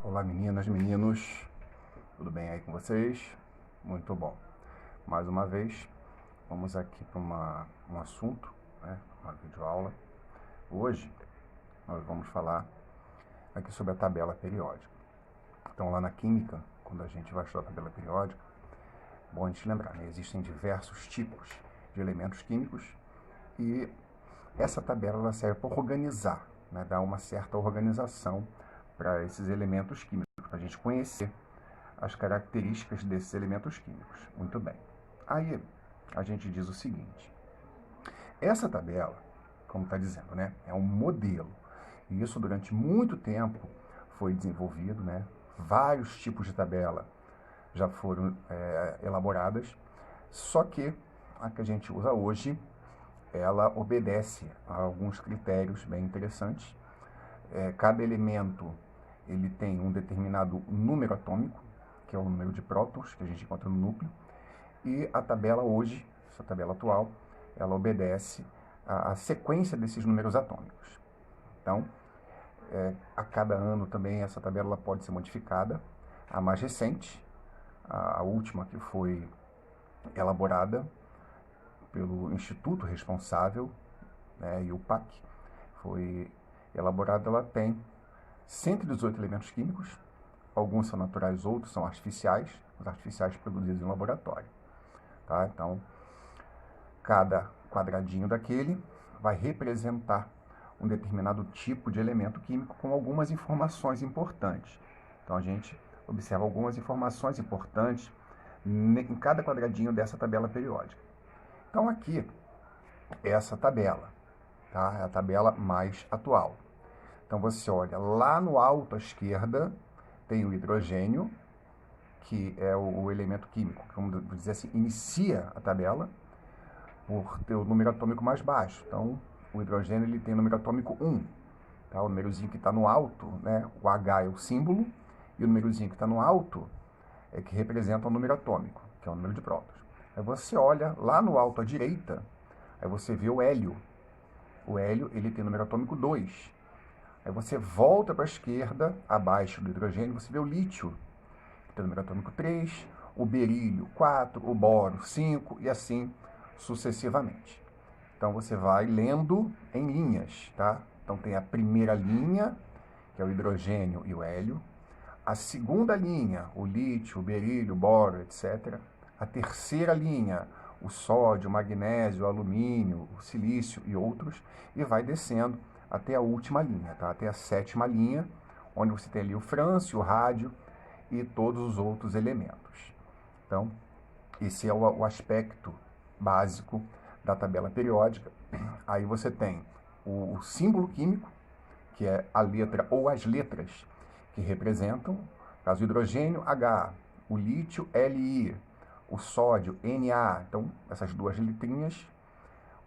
Olá meninas, meninos, tudo bem aí com vocês? Muito bom. Mais uma vez, vamos aqui para um assunto, né? Uma videoaula. Hoje nós vamos falar aqui sobre a tabela periódica. Então lá na química, quando a gente vai estudar a tabela periódica, bom a gente lembrar, né? Existem diversos tipos de elementos químicos e essa tabela ela serve para organizar, né? Dar uma certa organização para esses elementos químicos, para a gente conhecer as características desses elementos químicos. Muito bem. Aí a gente diz o seguinte: essa tabela, como está dizendo, né, é um modelo. E isso durante muito tempo foi desenvolvido, né? Vários tipos de tabela já foram elaboradas, só que a que a gente usa hoje, ela obedece a alguns critérios bem interessantes. Cada elemento ele tem um determinado número atômico, que é o número de prótons que a gente encontra no núcleo, e a tabela hoje, essa tabela atual, ela obedece à sequência desses números atômicos. Então, a cada ano também essa tabela pode ser modificada. A mais recente, a última que foi elaborada pelo instituto responsável, né, IUPAC, foi elaborada, ela tem 118 elementos químicos. Alguns são naturais, outros são artificiais, os artificiais produzidos em laboratório. Tá? Então, cada quadradinho daquele vai representar um determinado tipo de elemento químico com algumas informações importantes. Então, a gente observa algumas informações importantes em cada quadradinho dessa tabela periódica. Então, aqui, essa tabela, tá? É a tabela mais atual. Então, você olha lá no alto à esquerda, tem o hidrogênio, que é o elemento químico, que, vamos dizer assim, inicia a tabela por ter o número atômico mais baixo. Então, o hidrogênio ele tem o número atômico 1. Tá? O númerozinho que está no alto, né? O H é o símbolo, e o númerozinho que está no alto é que representa o número atômico, que é o número de prótons. Aí você olha lá no alto à direita, aí você vê o hélio. O hélio ele tem o número atômico 2. Aí você volta para a esquerda, abaixo do hidrogênio, você vê o lítio, que tem o número atômico 3, o berílio 4, o boro 5 e assim sucessivamente. Então você vai lendo em linhas, tá? Então tem a primeira linha, que é o hidrogênio e o hélio. A segunda linha, o lítio, o berílio, o boro, etc. A terceira linha, o sódio, o magnésio, o alumínio, o silício e outros. E vai descendo até a última linha, tá? Até a sétima linha, onde você tem ali o frâncio, o rádio e todos os outros elementos. Então, esse é o aspecto básico da tabela periódica. Aí você tem o símbolo químico, que é a letra ou as letras que representam, no caso o hidrogênio, H, o lítio, Li, o sódio, Na. Então, essas duas letrinhas,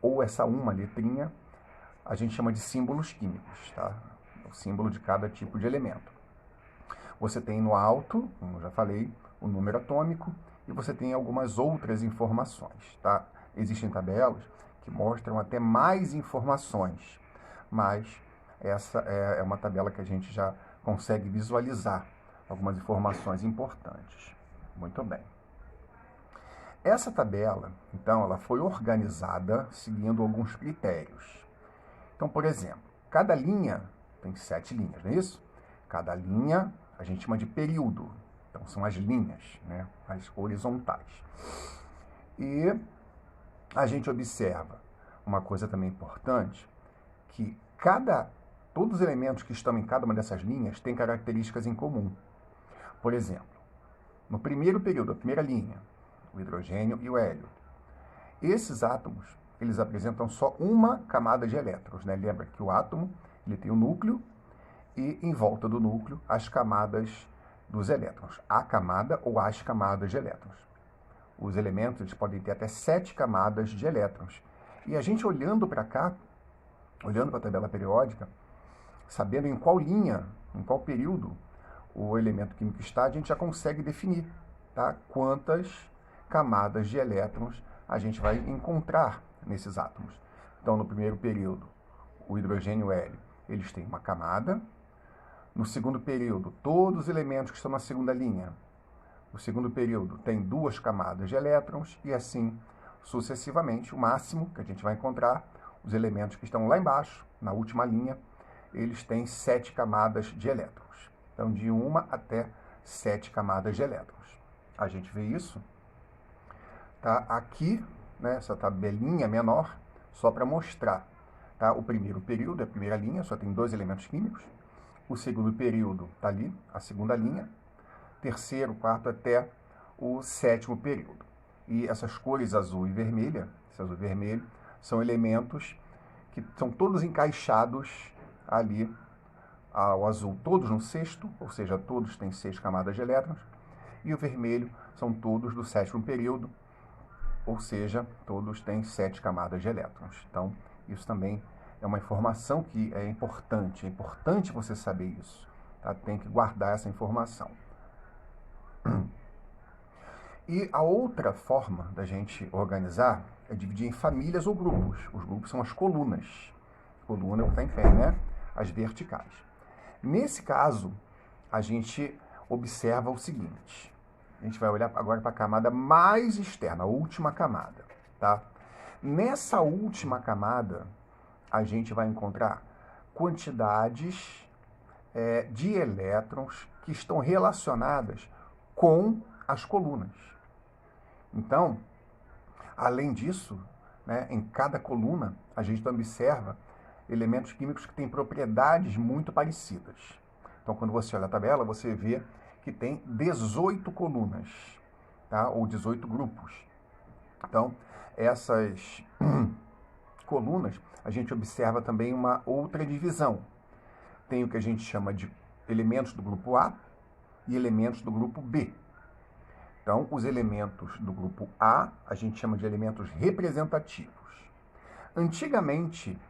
ou essa uma letrinha, a gente chama de símbolos químicos, tá? O símbolo de cada tipo de elemento. Você tem no alto, como eu já falei, o número atômico, e você tem algumas outras informações, tá? Existem tabelas que mostram até mais informações, mas essa é uma tabela que a gente já consegue visualizar algumas informações importantes. Muito bem. Essa tabela, então, ela foi organizada seguindo alguns critérios. Então, por exemplo, cada linha tem 7 linhas, não é isso? Cada linha a gente chama de período. Então, são as linhas, né? As horizontais. E a gente observa uma coisa também importante, que todos os elementos que estão em cada uma dessas linhas têm características em comum. Por exemplo, no primeiro período, a primeira linha, o hidrogênio e o hélio. Esses átomos, eles apresentam só uma camada de elétrons, né? Lembra que o átomo ele tem o núcleo e em volta do núcleo as camadas dos elétrons. A camada ou as camadas de elétrons. Os elementos eles podem ter até 7 camadas de elétrons. E a gente olhando para cá, olhando para a tabela periódica, sabendo em qual linha, em qual período o elemento químico está, a gente já consegue definir, tá? Quantas camadas de elétrons a gente vai encontrar nesses átomos. Então, no primeiro período, o hidrogênio e o hélio, eles têm uma camada. No segundo período, todos os elementos que estão na segunda linha. No segundo período, tem 2 camadas de elétrons e assim sucessivamente. O máximo que a gente vai encontrar, os elementos que estão lá embaixo, na última linha, eles têm 7 camadas de elétrons. Então, de 1 até 7 camadas de elétrons. A gente vê isso, tá aqui, né, essa tabelinha menor, só para mostrar. Tá? O primeiro período, a primeira linha, só tem 2 elementos químicos. O segundo período está ali, a segunda linha. Terceiro, quarto, até o 7º período. E essas cores azul e vermelha, esse azul e vermelho, são elementos que são todos encaixados ali, o azul todos no 6º, ou seja, todos têm 6 camadas de elétrons, e o vermelho são todos do 7º período, ou seja, todos têm 7 camadas de elétrons. Então, isso também é uma informação que é importante você saber isso, tá? Tem que guardar essa informação. E a outra forma da gente organizar é dividir em famílias ou grupos. Os grupos são as colunas. Coluna é o que está em pé, né? As verticais. Nesse caso, a gente observa o seguinte. A gente vai olhar agora para a camada mais externa, a última camada, tá? Nessa última camada, a gente vai encontrar quantidades de elétrons que estão relacionadas com as colunas. Então, além disso, né, em cada coluna, a gente observa elementos químicos que têm propriedades muito parecidas. Então, quando você olha a tabela, você vê que tem 18 colunas, tá? Ou 18 grupos. Então, essas colunas, a gente observa também uma outra divisão. Tem o que a gente chama de elementos do grupo A e elementos do grupo B. Então, os elementos do grupo A, a gente chama de elementos representativos. Antigamente,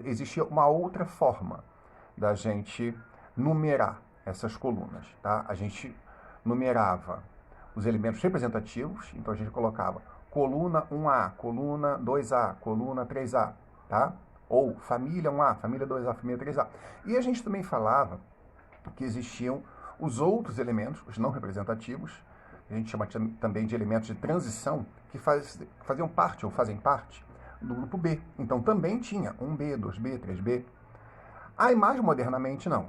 existia uma outra forma da gente numerar essas colunas, tá? A gente numerava os elementos representativos, então a gente colocava coluna 1A, coluna 2A, coluna 3A, tá? Ou família 1A, família 2A, família 3A. E a gente também falava que existiam os outros elementos, os não representativos, a gente chama também de elementos de transição, que faziam parte ou fazem parte do grupo B. Então também tinha 1B, 2B, 3B. Aí mais modernamente não,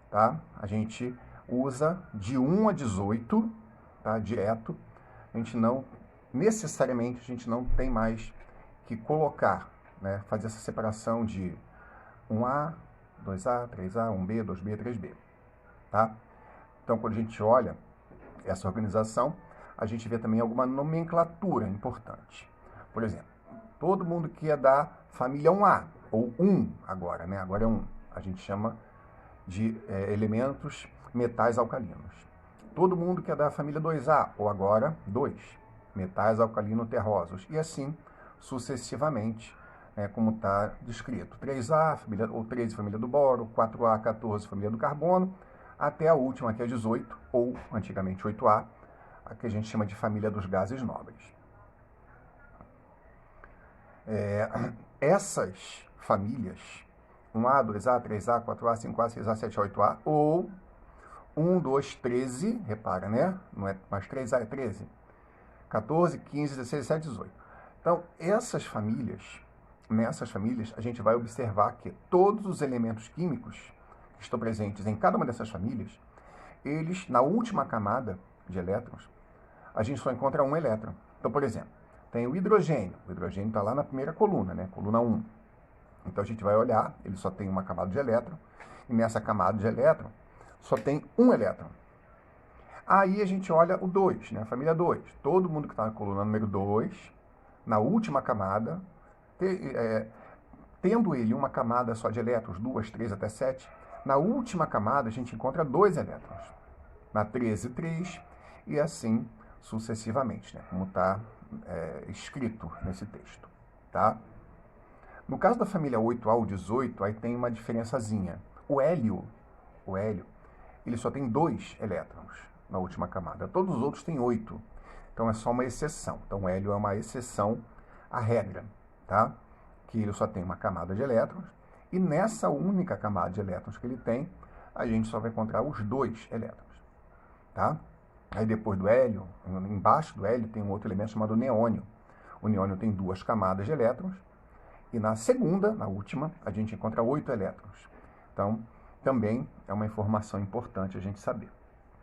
tá? A gente usa de 1 a 18, tá? Direto. A gente não, necessariamente, a gente não tem mais que colocar, né? Fazer essa separação de 1A, 2A, 3A, 1B, 2B, 3B, tá? Então, quando a gente olha essa organização, a gente vê também alguma nomenclatura importante. Por exemplo, todo mundo que é da família 1A, ou 1 agora, né? Agora é 1. A gente chama de elementos metais alcalinos. Todo mundo que é da família 2A, ou agora 2, metais alcalino-terrosos. E assim, sucessivamente, né, como está descrito. 3A, família, ou 13, família do boro, 4A, 14, família do carbono, até a última, que é 18, ou antigamente 8A, a que a gente chama de família dos gases nobres. Essas famílias, 1A, 2A, 3A, 4A, 5A, 6A, 7A, 8A, ou 1, 2, 13, repara, né? Não é mais 3A, é 13. 14, 15, 16, 17, 18. Então, nessas famílias, a gente vai observar que todos os elementos químicos que estão presentes em cada uma dessas famílias, eles, na última camada de elétrons, a gente só encontra um elétron. Então, por exemplo, tem o hidrogênio está lá na primeira coluna, né? Coluna 1. Então, a gente vai olhar, ele só tem uma camada de elétron, e nessa camada de elétron, só tem um elétron. Aí a gente olha o 2, né? A família 2. Todo mundo que está na coluna número 2, na última camada, tendo ele uma camada só de elétrons, 2, 3 até 7, na última camada a gente encontra 2 elétrons. Na 13, 3, e assim sucessivamente, né? Como está escrito nesse texto, tá? No caso da família 8A ou 18, aí tem uma diferençazinha. O hélio, ele só tem 2 elétrons na última camada. Todos os outros têm 8. Então é só uma exceção. Então o hélio é uma exceção à regra, tá? Que ele só tem uma camada de elétrons E nessa única camada de elétrons que ele tem, a gente só vai encontrar os 2 elétrons, tá? Aí depois do hélio, embaixo do hélio tem um outro elemento chamado neônio. O neônio tem 2 camadas de elétrons, e na segunda, na última, a gente encontra 8 elétrons. Então, também é uma informação importante a gente saber,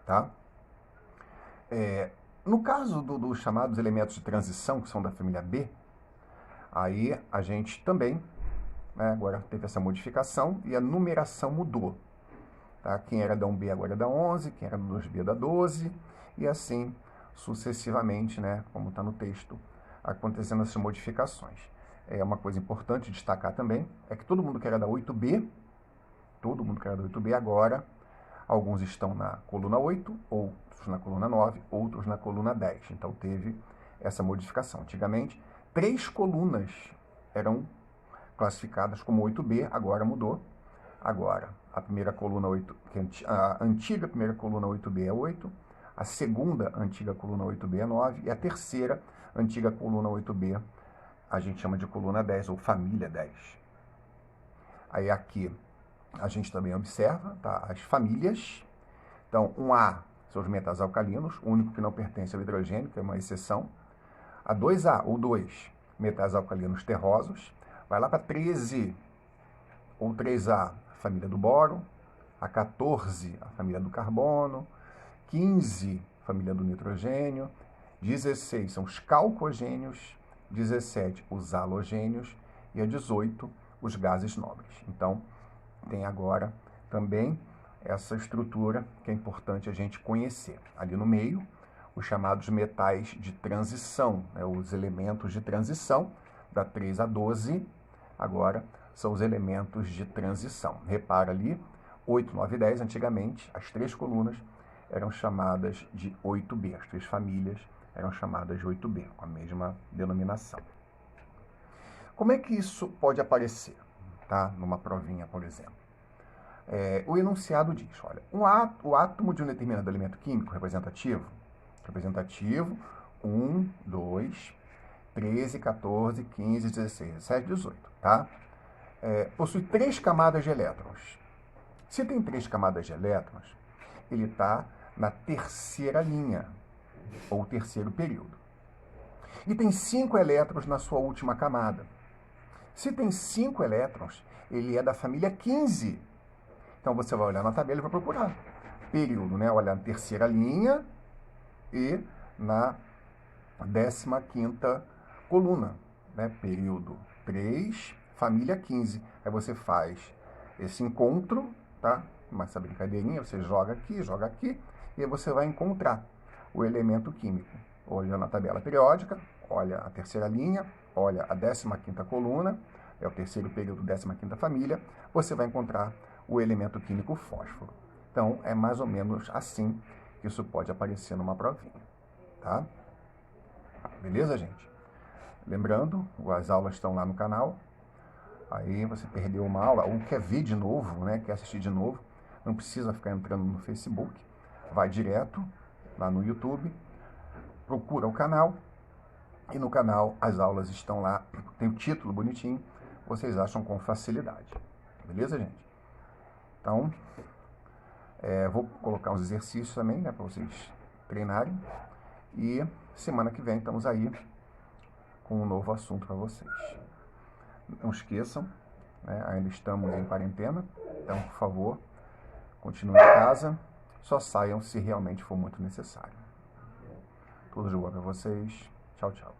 tá? No caso dos chamados elementos de transição, que são da família B, aí a gente também, né, agora teve essa modificação e a numeração mudou. Tá? Quem era da 1B agora é da 11, quem era do 2B é da 12, e assim sucessivamente, né, como está no texto, acontecendo essas modificações. Uma coisa importante destacar também é que todo mundo que era da 8B, agora, alguns estão na coluna 8, outros na coluna 9, outros na coluna 10. Então teve essa modificação. Antigamente, 3 colunas eram classificadas como 8B, agora mudou. Agora, a primeira coluna 8, a antiga primeira coluna 8B é 8, a segunda antiga coluna 8B é 9, e a terceira antiga coluna 8B a gente chama de coluna 10 ou família 10. Aí aqui a gente também observa, tá, as famílias. Então, 1A são os metais alcalinos, o único que não pertence ao hidrogênio, que é uma exceção. A 2A, ou 2, metais alcalinos terrosos. Vai lá para 13, ou 3A, a família do boro. A 14, a família do carbono. 15, família do nitrogênio. 16 são os calcogênios. 17, os halogênios. E a 18, os gases nobres. Então, tem agora também essa estrutura que é importante a gente conhecer. Ali no meio, os chamados metais de transição, né, os elementos de transição, da 3 a 12, agora são os elementos de transição. Repara ali, 8, 9 e 10, antigamente, as 3 colunas eram chamadas de 8B, as 3 famílias eram chamadas de 8B, com a mesma denominação. Como é que isso pode aparecer, tá? Numa provinha, por exemplo? O enunciado diz, olha, o átomo de um determinado elemento químico representativo, 1, 2, 13, 14, 15, 16, 17, 18, tá? Possui 3 camadas de elétrons. Se tem 3 camadas de elétrons, ele está na terceira linha, ou terceiro período. E tem 5 elétrons na sua última camada. Se tem 5 elétrons, ele é da família 15. Então, você vai olhar na tabela e vai procurar período, né? Olhar na terceira linha e na 15ª coluna, né? Período 3, família 15. Aí você faz esse encontro, tá? Essa brincadeirinha, você joga aqui, e aí você vai encontrar o elemento químico. Olha na tabela periódica, olha a terceira linha, olha a 15ª coluna, é o terceiro período, 15ª família, você vai encontrar o elemento químico fósforo. Então, é mais ou menos assim que isso pode aparecer numa provinha, tá? Beleza, gente? Lembrando, as aulas estão lá no canal. Aí você perdeu uma aula, ou quer ver de novo, né? Quer assistir de novo, não precisa ficar entrando no Facebook. Vai direto lá no YouTube, procura o canal, e no canal as aulas estão lá, tem o título bonitinho, vocês acham com facilidade. Beleza, gente? Então, vou colocar uns exercícios também, né, para vocês treinarem. E semana que vem estamos aí com um novo assunto para vocês. Não esqueçam, né, ainda estamos em quarentena, então, por favor, continuem em casa, só saiam se realmente for muito necessário. Tudo de bom para vocês. Tchau, tchau.